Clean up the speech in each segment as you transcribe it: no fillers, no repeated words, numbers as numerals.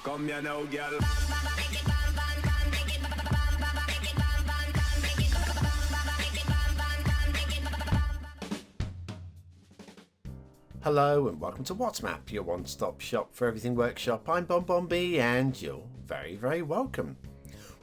Come here now, girl. Hello and welcome to WhatsMap, your one-stop shop for everything workshop. I'm BonBonB and you're very welcome.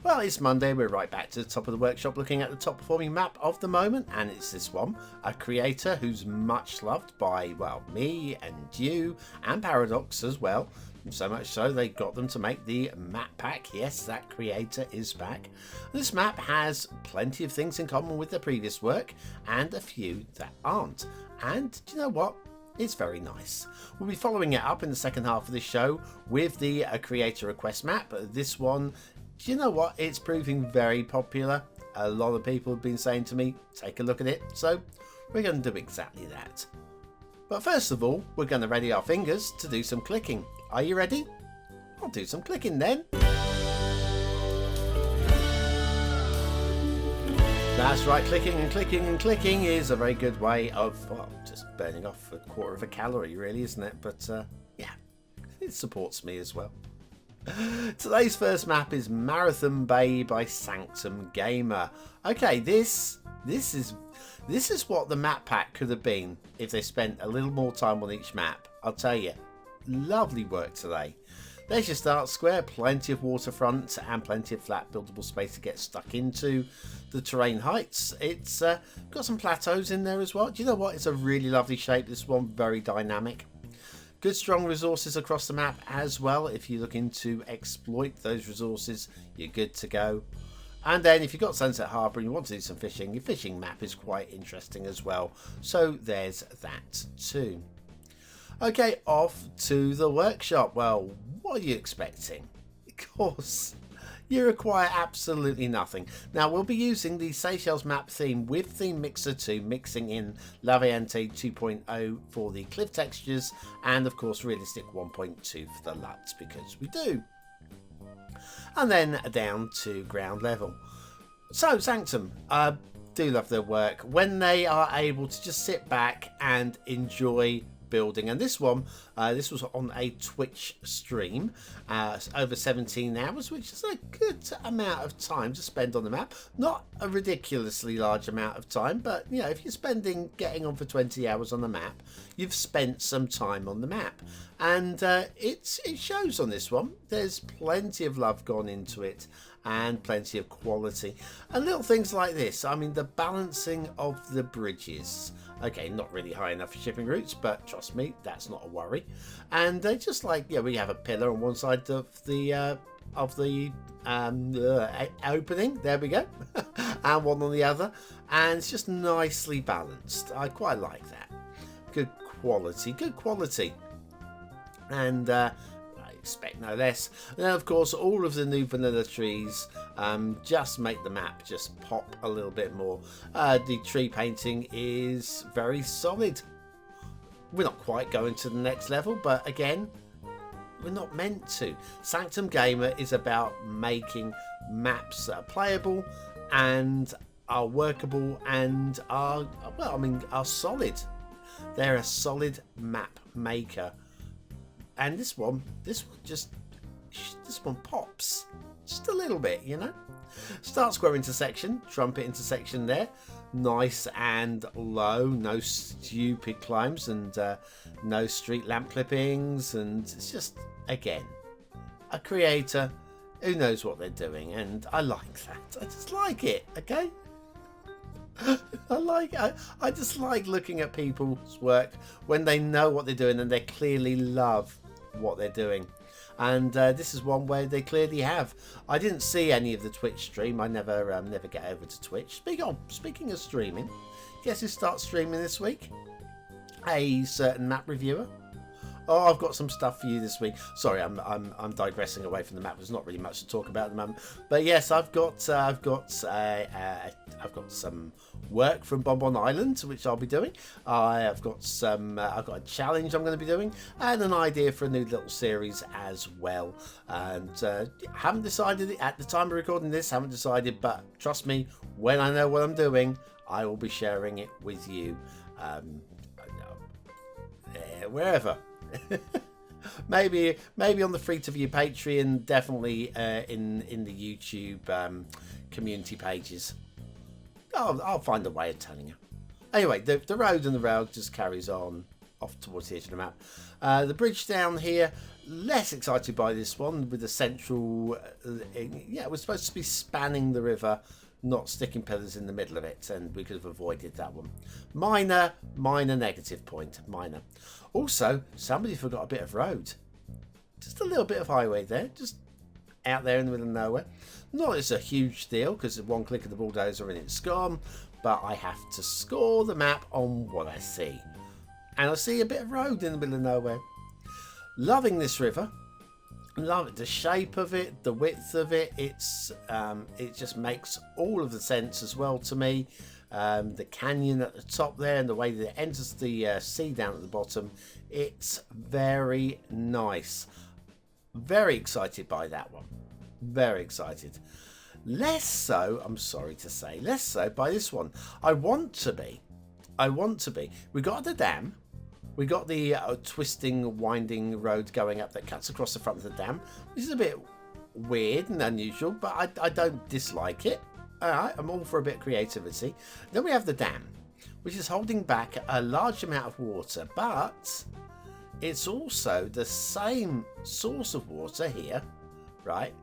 Well, it's Monday, we're right back to the top of the workshop looking at the top performing map of the moment, and it's this one, a creator who's much loved by, well, me and you and Paradox as well. So much so they got them to make the map pack. Yes, that creator is back. This map has plenty of things in common with the previous work and a few that aren't. And do you know what? It's very nice. We'll be following it up in the second half of the show with the creator request map. This one, do you know what? It's proving very popular. A lot of people have been saying to me, take a look at it. So we're going to do exactly that. But first of all, we're going to ready our fingers to do some clicking. Are you ready? I'll do some clicking then. That's right, clicking and clicking and clicking is a very good way of, well, just burning off a quarter of a calorie, really, isn't it? But yeah, it supports me as well. Today's first map is Marathon Bay by Sanctum Gamer. Okay, this is what the map pack could have been if they spent a little more time on each map. I'll tell you, lovely work today. There's your start square, plenty of waterfront and plenty of flat buildable space to get stuck into. The terrain heights, it's got some plateaus in there as well. Do you know what? It's a really lovely shape, this one, very dynamic. Good strong resources across the map as well. If you're looking to exploit those resources, you're good to go. And then if you've got Sunset Harbour and you want to do some fishing, your fishing map is quite interesting as well. So there's that too. Okay, off to the workshop. Well, what are you expecting? Of course, you require absolutely nothing. Now, we'll be using the Seychelles map theme with Theme Mixer 2, mixing in Laviente 2.0 for the cliff textures, and of course Realistic 1.2 for the LUTs, because we do. And then down to ground level. So, Sanctum, I do love their work when they are able to just sit back and enjoy building. And this one, this was on a Twitch stream, over 17 hours, which is a good amount of time to spend on the map. Not a ridiculously large amount of time, but you know, if you're getting on for 20 hours on the map, you've spent some time on the map. And it shows on this one. There's plenty of love gone into it and plenty of quality. And little things like this, I mean, the balancing of the bridges. Okay, not really high enough for shipping routes, but trust me, that's not a worry. And just like, yeah, we have a pillar on one side of the opening, there we go, and one on the other, and it's just nicely balanced. I quite like that. Good quality. And I expect no less. And then, of course, all of the new vanilla trees just make the map just pop a little bit more. The tree painting is very solid. We're not quite going to the next level, but again, we're not meant to. Sanctum Gamer is about making maps that are playable and are workable and are solid. They're a solid map maker. And this one pops just a little bit, you know. Start square intersection, trumpet intersection there, nice and low, no stupid climbs and no street lamp clippings, and it's just, again, a creator who knows what they're doing, and I like that. I just like it, okay. I just like looking at people's work when they know what they're doing and they clearly love what they're doing. And this is one where they clearly have. I didn't see any of the Twitch stream. I never get over to Twitch. Speaking of streaming, guess who starts streaming this week? A certain map reviewer. Oh, I've got some stuff for you this week. Sorry, I'm digressing away from the map. There's not really much to talk about at the moment. But yes, I've got some work from Bonbon Island, which I'll be doing. I've got a challenge I'm going to be doing, and an idea for a new little series as well. And haven't decided at the time of recording this. Haven't decided, but trust me, when I know what I'm doing, I will be sharing it with you. Wherever. maybe on the free to view Patreon, definitely in the YouTube community pages. I'll find a way of telling you. Anyway, the road and the rail just carries on off towards the edge of the map. The bridge down here, less excited by this one with the central. Yeah, we're supposed to be spanning the river, not sticking pillars in the middle of it, and we could have avoided that one. Minor negative point. Minor. Also, somebody forgot a bit of road. Just a little bit of highway there, just out there in the middle of nowhere. Not it's a huge deal because one click of the bulldozer and it's gone, but I have to score the map on what I see. And I see a bit of road in the middle of nowhere. Loving this river. Love it. The shape of it, the width of it. It just makes all of the sense as well to me. The canyon at the top there and the way that it enters the sea down at the bottom. It's very nice. Very excited by that one. Very excited. Less so, I'm sorry to say, less so by this one. I want to be. We got the dam. We got the twisting, winding road going up that cuts across the front of the dam. This is a bit weird and unusual, but I don't dislike it. Alright, I'm all for a bit of creativity. Then we have the dam, which is holding back a large amount of water, but it's also the same source of water here, right,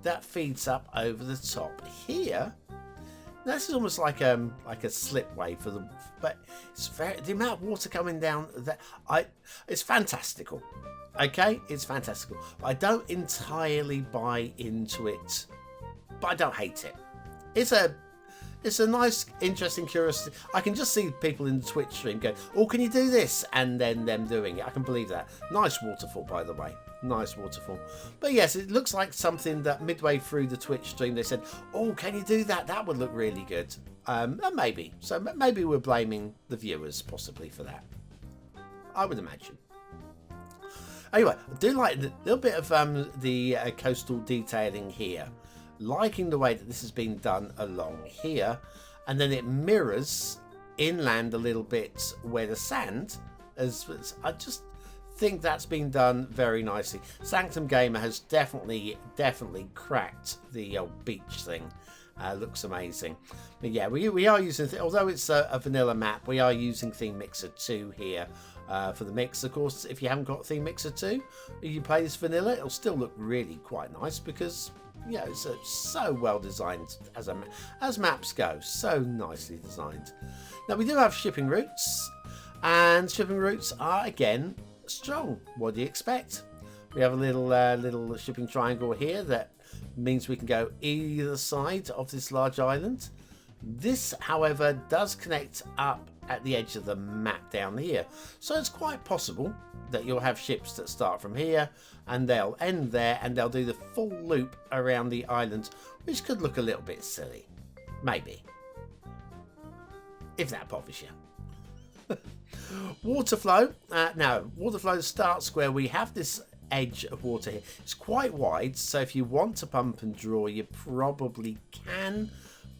that feeds up over the top here. This is almost like a slipway for the, but it's the amount of water coming down that it's fantastical. Okay, it's fantastical. I don't entirely buy into it, but I don't hate it. It's a nice, interesting curiosity. I can just see people in the Twitch stream go, "Oh, can you do this?" and then them doing it. I can believe that. Nice waterfall, by the way. Nice waterfall. But yes, it looks like something that midway through the Twitch stream they said, "Oh, can you do that? That would look really good." And maybe. So maybe we're blaming the viewers possibly for that. I would imagine. Anyway, I do like a little bit of the coastal detailing here. Liking the way that this has been done along here, and then it mirrors inland a little bit where the sand I just think that's been done very nicely. Sanctum Gamer has definitely cracked the beach thing. Looks amazing. But yeah, we are using, although it's a vanilla map, we are using Theme Mixer 2 here for the mix. Of course, if you haven't got Theme Mixer 2, if you play this vanilla, it'll still look really quite nice because yeah, it's so well designed as maps go. So nicely designed. Now we do have shipping routes, and shipping routes are again strong. What do you expect? We have a little shipping triangle here that means we can go either side of this large island. This, however, does connect up at the edge of the map down here, so it's quite possible that you'll have ships that start from here and they'll end there and they'll do the full loop around the island, which could look a little bit silly, maybe, if that bothers you. Water flow. Now water flow starts where we have this edge of water here. It's quite wide, so if you want to pump and draw, you probably can,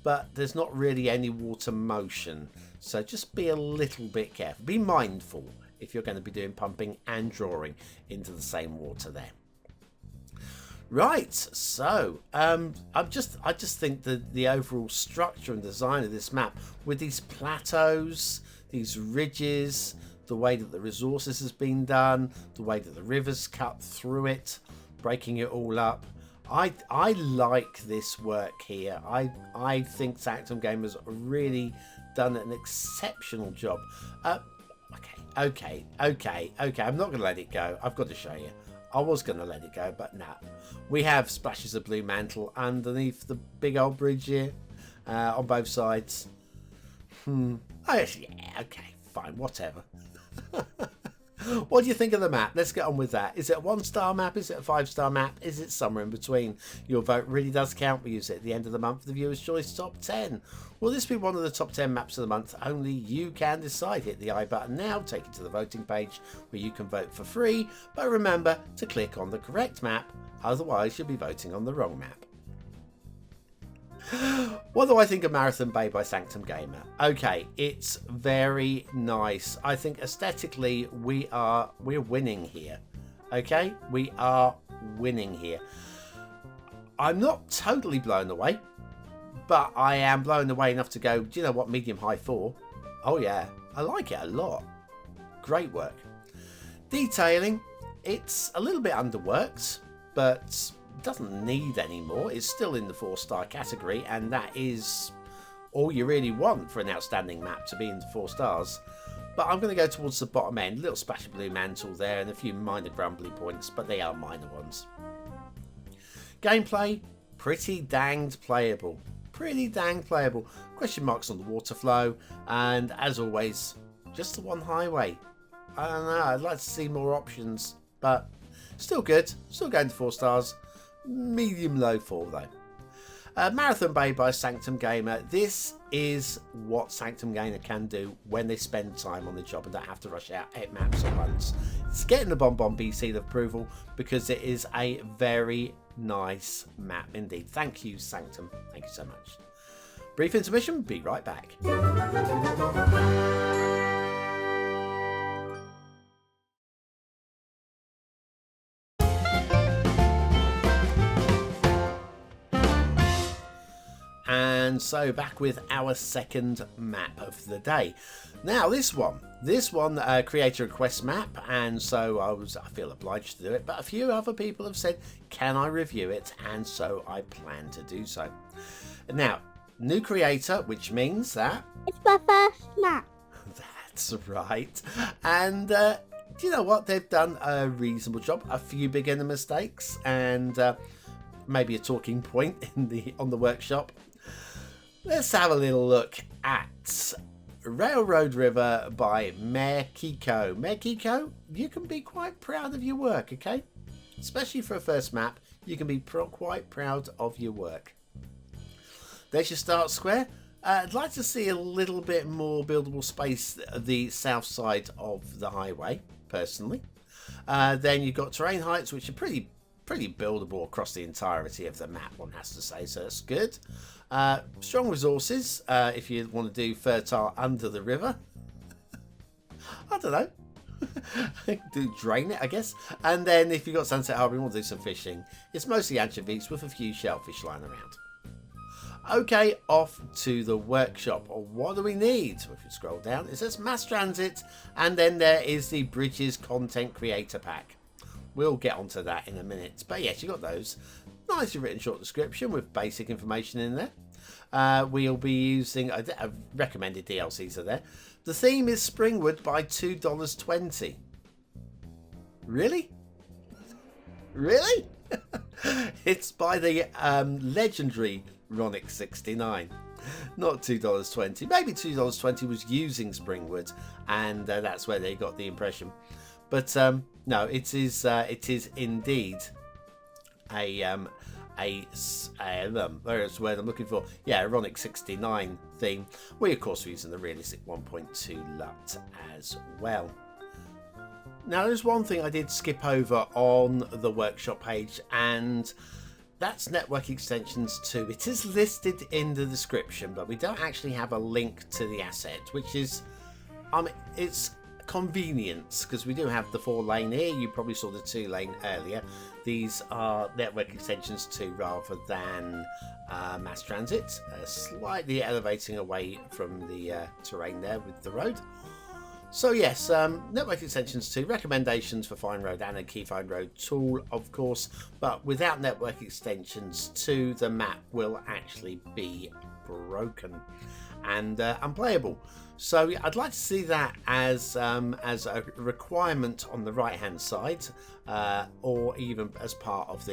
but there's not really any water motion, so just be a little bit careful. Be mindful if you're going to be doing pumping and drawing into the same water there. Right, so I just think that the overall structure and design of this map, with these plateaus, these ridges, the way that the resources has been done, the way that the rivers cut through it, breaking it all up, I like this work here. I think Sanctum Gamers really done an exceptional job. Okay. I'm not going to let it go. I've got to show you. I was going to let it go, but no. We have splashes of blue mantle underneath the big old bridge here on both sides. Oh, yeah, okay, fine, whatever. What do you think of the map? Let's get on with that. Is it a 1-star map? Is it a 5-star map? Is it somewhere in between? Your vote really does count. We use it at the end of the month for the Viewers' Choice Top 10. Will this be one of the top 10 maps of the month? Only you can decide. Hit the I button now, take it to the voting page where you can vote for free. But remember to click on the correct map, otherwise you'll be voting on the wrong map. What do I think of Marathon Bay by Sanctum Gamer? Okay, it's very nice. I think aesthetically we're winning here. Okay, we are winning here. I'm not totally blown away, but I am blown away enough to go, do you know what, medium high 4. Oh yeah, I like it a lot. Great work. Detailing, it's a little bit underworked, but doesn't need any more. It's still in the 4-star category, and that is all you really want for an outstanding map, to be in the 4 stars. But I'm going to go towards the bottom end. A little splash of blue mantle there and a few minor grumbly points, but they are minor ones. Gameplay, pretty danged playable. Pretty dang playable. Question marks on the water flow, and as always, just the one highway. I don't know, I'd like to see more options, but still good. Still going to 4 stars. Medium low 4 though. Marathon Bay by Sanctum Gamer. This is what Sanctum Gamer can do when they spend time on the job and don't have to rush out 8 maps at once. It's getting the BonBonB seal of approval because it is a very nice map indeed. Thank you, Sanctum. Thank you so much. Brief intermission. Be right back. And so back with our second map of the day. Now this one creator request map, and so I feel obliged to do it, but a few other people have said, can I review it? And so I plan to do so. Now, new creator, which means that it's my first map. That's right. And do you know what? They've done a reasonable job. A few beginner mistakes, and maybe a talking point on the workshop. Let's have a little look at Railroad River by Mayor Kiko. Mayor Kiko, you can be quite proud of your work, okay? Especially for a first map, you can be quite proud of your work. There's your start square. I'd like to see a little bit more buildable space the south side of the highway, personally. Then you've got terrain heights, which are pretty buildable across the entirety of the map, one has to say, so that's good. Strong resources, if you want to do fertile under the river. I don't know. Do drain it, I guess. And then if you've got Sunset Harbour, you want to do some fishing. It's mostly anchovies with a few shellfish lying around. Okay, off to the workshop. What do we need? If you scroll down, it says mass transit, and then there is the Bridges Content Creator Pack. We'll get onto that in a minute. But yes, you got those. Nicely written short description with basic information in there. We'll be using recommended DLCs are there. The theme is Springwood by $2.20. Really? Really? It's by the legendary Ronic69. Not $2.20. Maybe $2.20 was using Springwood, and that's where they got the impression. But no, it is indeed where's the word I'm looking for? Yeah, Ironic 69 theme. We of course are using the realistic 1.2 LUT as well. Now there's one thing I did skip over on the workshop page, and that's network extensions 2. It is listed in the description, but we don't actually have a link to the asset, which is it's convenience, because we do have the 4-lane here. You probably saw the 2-lane earlier. These are network extensions 2 rather than mass transit, slightly elevating away from the terrain there with the road. So yes, network extensions 2, recommendations for Find Road and a Key Find Road tool, of course, but without network extensions 2, the map will actually be broken and unplayable. So I'd like to see that as a requirement on the right hand side, or even as part of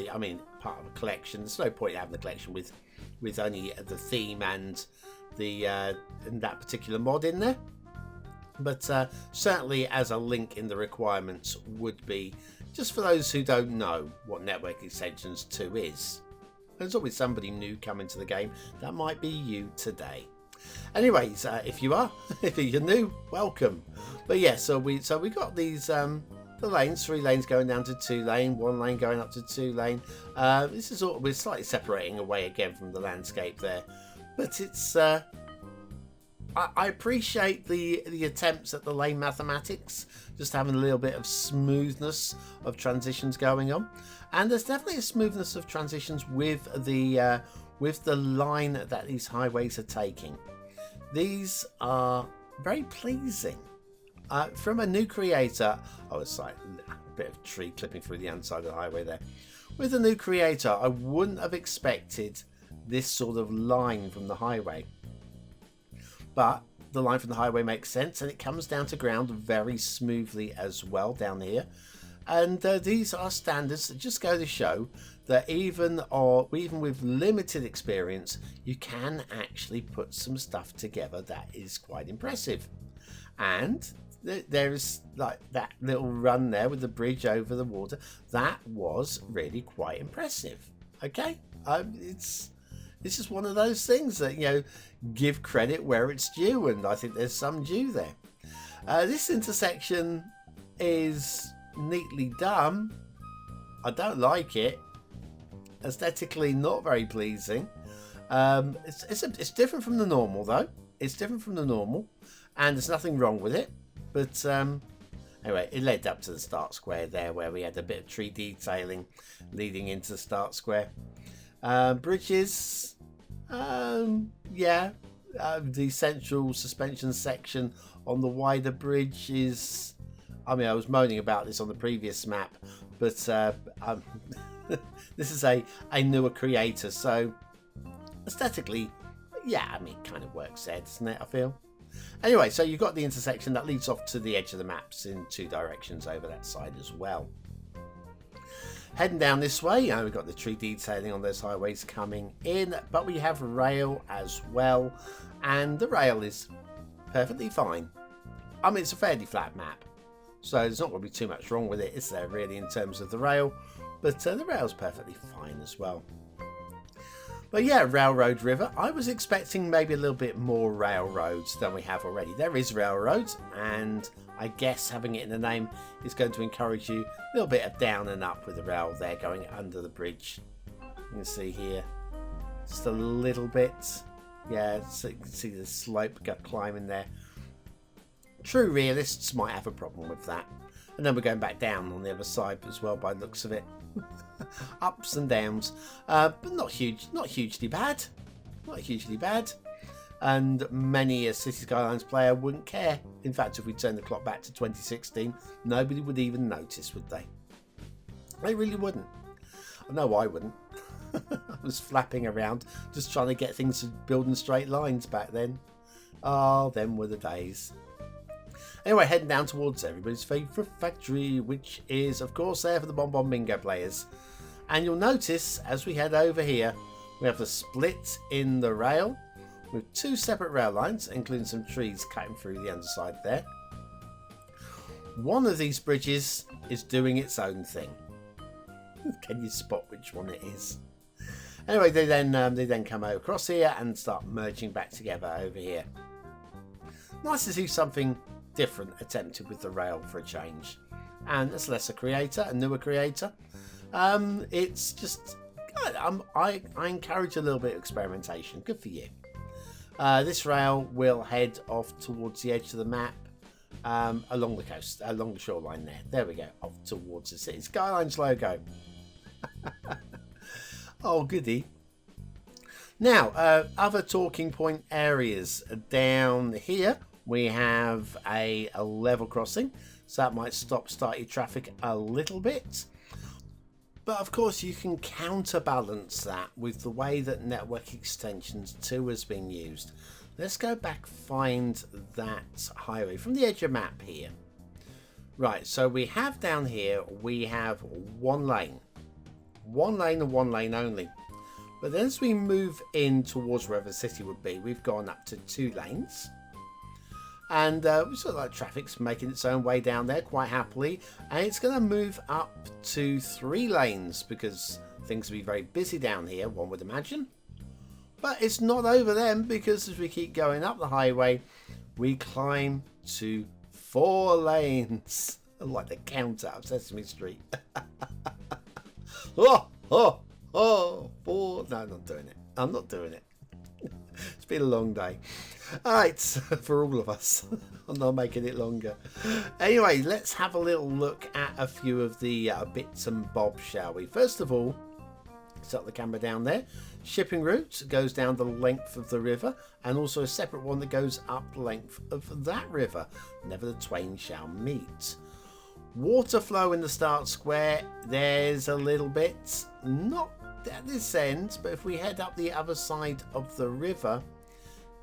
part of a collection. There's no point in having the collection with only the theme and that particular mod in there. But certainly as a link in the requirements would be, just for those who don't know what network extensions 2 is. There's always somebody new coming to the game. That might be you today. Anyways, if you're new, welcome. But yeah, so we got these the lanes, 3 lanes going down to 2 lane, 1 lane going up to 2 lane. This is all, we're slightly separating away again from the landscape there, but it's I appreciate the attempts at the lane mathematics, just having a little bit of smoothness of transitions going on, and there's definitely a smoothness of transitions with the line that these highways are taking. These are very pleasing. From a new creator, it's like a bit of tree clipping through the underside of the highway there. With a new creator, I wouldn't have expected this sort of line from the highway. But the line from the highway makes sense, and it comes down to ground very smoothly as well down here. And these are standards that just go to show that even with limited experience, you can actually put some stuff together that is quite impressive. And there's like that little run there with the bridge over the water. That was really quite impressive. Okay, it's just one of those things that, you know, give credit where it's due, and I think there's some due there. This intersection is neatly done. I don't like it. Aesthetically, not very pleasing. It's different from the normal, though. It's different from the normal, and there's nothing wrong with it. But anyway, it led up to the start square there, where we had a bit of tree detailing leading into the start square. Bridges, yeah, the central suspension section on the wider bridge is, I mean, I was moaning about this on the previous map, but this is a newer creator, so aesthetically, yeah, I mean, it kind of works there, doesn't it, I feel? Anyway, so you've got the intersection that leads off to the edge of the maps in two directions over that side as well. Heading down this way, we've got the tree detailing on those highways coming in, but we have rail as well, and the rail is perfectly fine. I mean, it's a fairly flat map, so there's not going to be too much wrong with it, is there, really, in terms of the rail? But the rail's perfectly fine as well. But yeah, Railroad River. I was expecting maybe a little bit more railroads than we have already. There is railroads, and I guess having it in the name is going to encourage you a little bit of down and up with the rail there going under the bridge. You can see here, just a little bit. Yeah, so you can see the slope climbing there. True realists might have a problem with that. And then we're going back down on the other side as well by the looks of it. Ups and downs, but not hugely bad. Not hugely bad. And many a Cities Skylines player wouldn't care. In fact, if we turn the clock back to 2016, nobody would even notice, would they? They really wouldn't. I know I wouldn't. I was flapping around just trying to get things to build in straight lines back then. Oh, them were the days. Anyway, heading down towards everybody's favourite factory, which is, of course, there for the BonBonBingo players. And you'll notice, as we head over here, we have the split in the rail with two separate rail lines, including some trees cutting through the underside there. One of these bridges is doing its own thing. Can you spot which one it is? Anyway, they then come across here and start merging back together over here. Nice to see something different attempted with the rail for a change, and it's lesser creator, a newer creator. It's just I encourage a little bit of experimentation. Good for you. This rail will head off towards the edge of the map, along the coast, along the shoreline there we go, off towards the Cities Skylines logo. Oh goody. Now other talking point areas down here. We have a level crossing, so that might start your traffic a little bit. But of course you can counterbalance that with the way that Network Extensions 2 has been used. Let's go back, find that highway from the edge of map here. Right, so we have down here, we have one lane and one lane only. But then as we move in towards where the city would be, we've gone up to 2 lanes. And we sort of like traffic's making its own way down there quite happily, and it's going to move up to 3 lanes because things will be very busy down here, one would imagine. But it's not over them, because as we keep going up the highway, we climb to 4 lanes, like the counter of Sesame Street. Oh, 4. No, I'm not doing it. It's been a long day. Alright, for all of us. I'm not making it longer. Anyway, let's have a little look at a few of the bits and bobs, shall we? First of all, set the camera down there. Shipping route goes down the length of the river, and also a separate one that goes up length of that river. Never the twain shall meet. Water flow in the start square, there's a little bit, not at this end, but if we head up the other side of the river,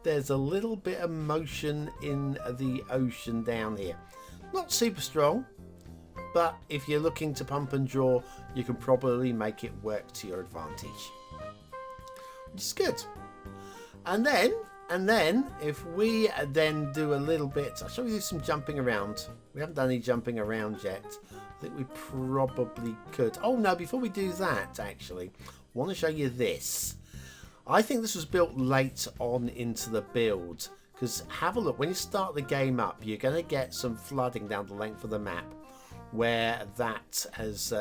there's a little bit of motion in the ocean down here. Not super strong, but if you're looking to pump and draw, you can probably make it work to your advantage, which is good. And then if we then do a little bit, I'll show you some jumping around. We haven't done any jumping around yet. I think we probably could. Oh no, before we do that, actually, I want to show you this. I think this was built late on into the build, because have a look, when you start the game up, you're going to get some flooding down the length of the map, where that has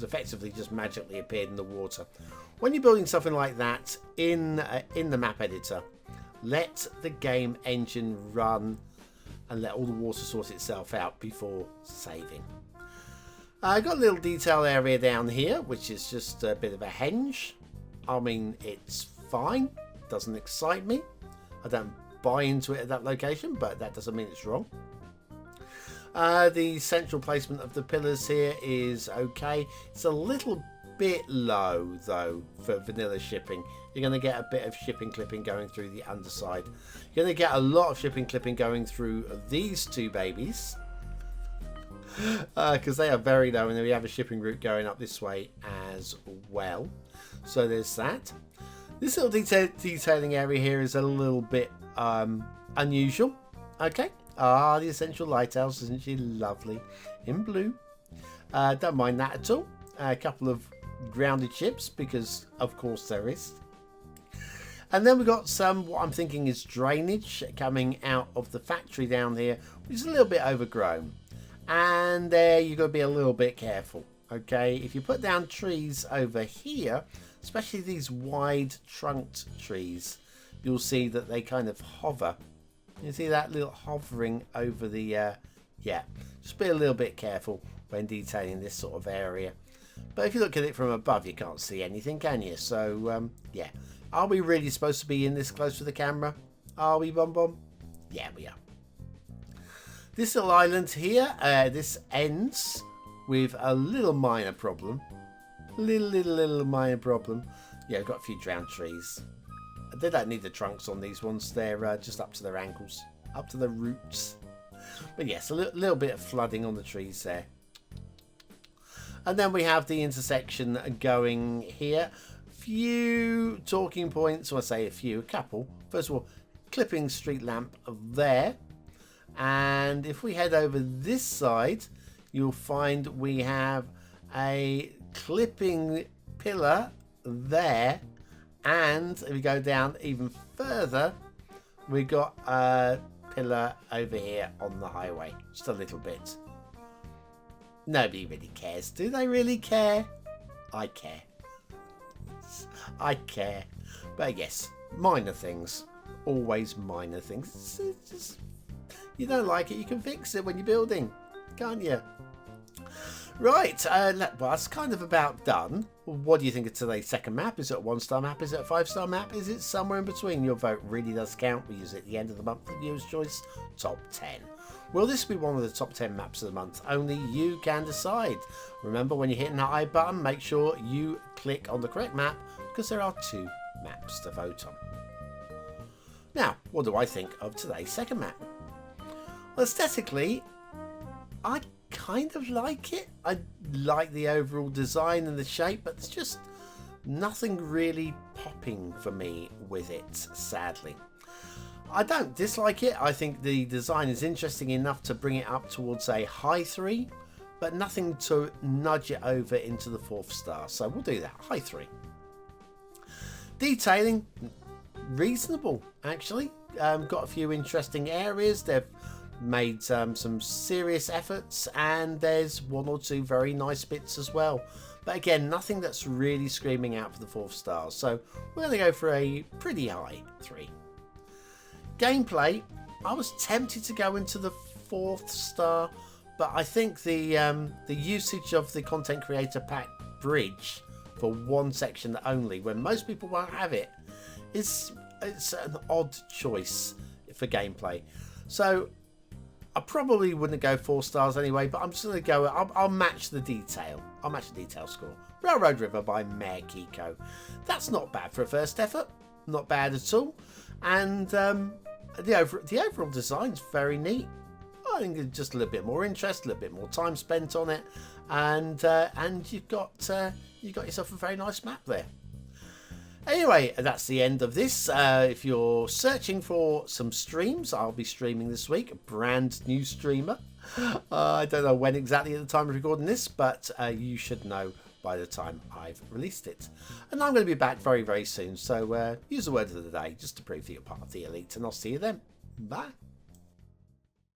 effectively just magically appeared in the water. When you're building something like that in the map editor, let the game engine run and let all the water sort itself out before saving. I got a little detail area down here, which is just a bit of a henge. I mean, it's fine, doesn't excite me. I don't buy into it at that location, but that doesn't mean it's wrong. The central placement of the pillars here is okay. It's a little bit low though for vanilla shipping. You're going to get a bit of shipping clipping going through the underside. You're going to get a lot of shipping clipping going through these two babies, because they are very low, and then we have a shipping route going up this way as well. So there's that. This little detailing area here is a little bit unusual. Okay. The essential lighthouse, isn't she lovely? In blue. Don't mind that at all. A couple of grounded ships, because of course there is. And then we've got some, what I'm thinking is drainage coming out of the factory down here, which is a little bit overgrown. And there you've got to be a little bit careful. Okay, if you put down trees over here, especially these wide trunked trees, you'll see that they kind of hover. You see that little hovering over the, yeah, just be a little bit careful when detailing this sort of area. But if you look at it from above, you can't see anything, can you? So, yeah. Are we really supposed to be in this close to the camera? Are we, BonBon? Yeah, we are. This little island here, this ends with a little minor problem. Little minor problem. Yeah, we've got a few drowned trees. They don't need the trunks on these ones. They're just up to their ankles, up to the roots. But yes, a little bit of flooding on the trees there. And then we have the intersection going here. Few talking points, or I say a couple. First of all, clipping street lamp there. And if we head over this side, you'll find we have a clipping pillar there. And if we go down even further, we got a pillar over here on the highway. Just a little bit. Nobody really cares. Do they really care? I care. I care. But yes, minor things. Always minor things. It's just, you don't like it, you can fix it when you're building, can't you? Right, well, that's kind of about done. What do you think of today's second map? Is it a 1-star map? Is it a 5-star map? Is it somewhere in between? Your vote really does count. We use it at the end of the month for Viewer's Choice Top 10. Will this be one of the top 10 maps of the month? Only you can decide. Remember, when you're hitting that I button, make sure you click on the correct map, because there are 2 maps to vote on. Now, what do I think of today's second map? Well, aesthetically, I kind of like it. I like the overall design and the shape, but there's just nothing really popping for me with it, sadly. I don't dislike it. I think the design is interesting enough to bring it up towards a high 3, but nothing to nudge it over into the 4th star. So we'll do that, high 3. Detailing, reasonable actually. Got a few interesting areas. They've made some serious efforts, and there's 1 or 2 very nice bits as well. But again, nothing that's really screaming out for the 4 stars. So we're going to go for a pretty high 3. Gameplay, I was tempted to go into the 4th star, but I think the usage of the content creator pack bridge for one section only, when most people won't have it, it's an odd choice for gameplay. So I probably wouldn't go 4 stars anyway, but I'm just going to go, I'll match the detail. I'll match the detail score. Railroad River by Mayor Kiko. That's not bad for a first effort. Not bad at all. And the overall design's very neat. I think it's just a little bit more interest, a little bit more time spent on it, and you've got yourself a very nice map there. Anyway, that's the end of this. If you're searching for some streams, I'll be streaming this week. A brand new streamer. I don't know when exactly at the time of recording this, but you should know by the time I've released it. And I'm going to be back very, very soon. So use the word of the day just to prove that you're part of the elite, and I'll see you then. Bye.